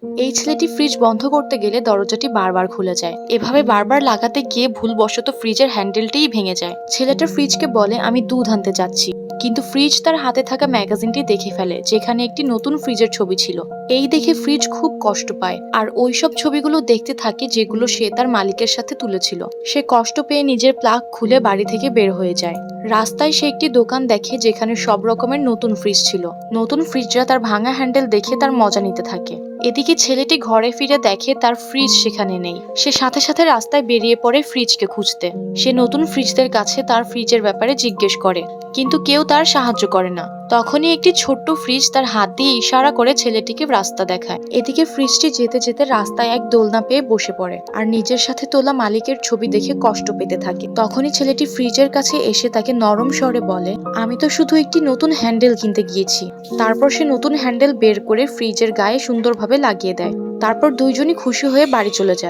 এই ছেলেটি ফ্রিজ বন্ধ করতে গেলে দরজাটি বারবার খুলে যায়। এভাবে বারবার লাগাতে গিয়ে ভুলবশত ফ্রিজের হ্যান্ডেলটিই ভেঙে যায়। ছেলেটা ফ্রিজকে বলে, আমি দুধ আনতে যাচ্ছি। কিন্তু ফ্রিজ তার হাতে থাকা ম্যাগাজিনটি দেখে ফেলে, যেখানে একটি নতুন ফ্রিজের ছবি ছিল। এই দেখে ফ্রিজ খুব কষ্ট পায় আর ওইসব ছবিগুলো দেখতে থাকে যেগুলো সে তার মালিকের সাথে তুলেছিল। সে কষ্ট পেয়ে নিজের প্লাগ খুলে বাড়ি থেকে বের হয়ে যায়। রাস্তায় সে একটি দোকান দেখে যেখানে সব রকমের নতুন ফ্রিজ ছিল। নতুন ফ্রিজরা তার ভাঙা হ্যান্ডেল দেখে তার মজা নিতে থাকে। এদিকে ছেলেটি ঘরে ফিরে দেখে তার ফ্রিজ সেখানে নেই। সে সাথে সাথে রাস্তায় বেরিয়ে পড়ে ফ্রিজকে খুঁজতে। সে নতুন ফ্রিজদের কাছে তার ফ্রিজের ব্যাপারে জিজ্ঞেস করে, কিন্তু কেউ তার সাহায্য করে না। তখনই একটি ছোট্ট ফ্রিজ তার হাত দিয়ে ইশারা করে ছেলেটিকে রাস্তা দেখায়। এদিকে ফ্রিজটি যেতে যেতে রাস্তায় এক দোলনা পেয়ে বসে পড়ে আর নিজের সাথে তোলা মালিকের ছবি দেখে কষ্ট পেতে থাকে। তখনই ছেলেটি ফ্রিজের কাছে এসে তাকে নরম স্বরে বলে, আমি তো শুধু একটি নতুন হ্যান্ডেল কিনতে গিয়েছি। তারপর সে নতুন হ্যান্ডেল বের করে ফ্রিজের গায়ে সুন্দরভাবে লাগিয়ে দেয়। তারপর দুইজনই খুশি হয়ে বাড়ি চলে যায়।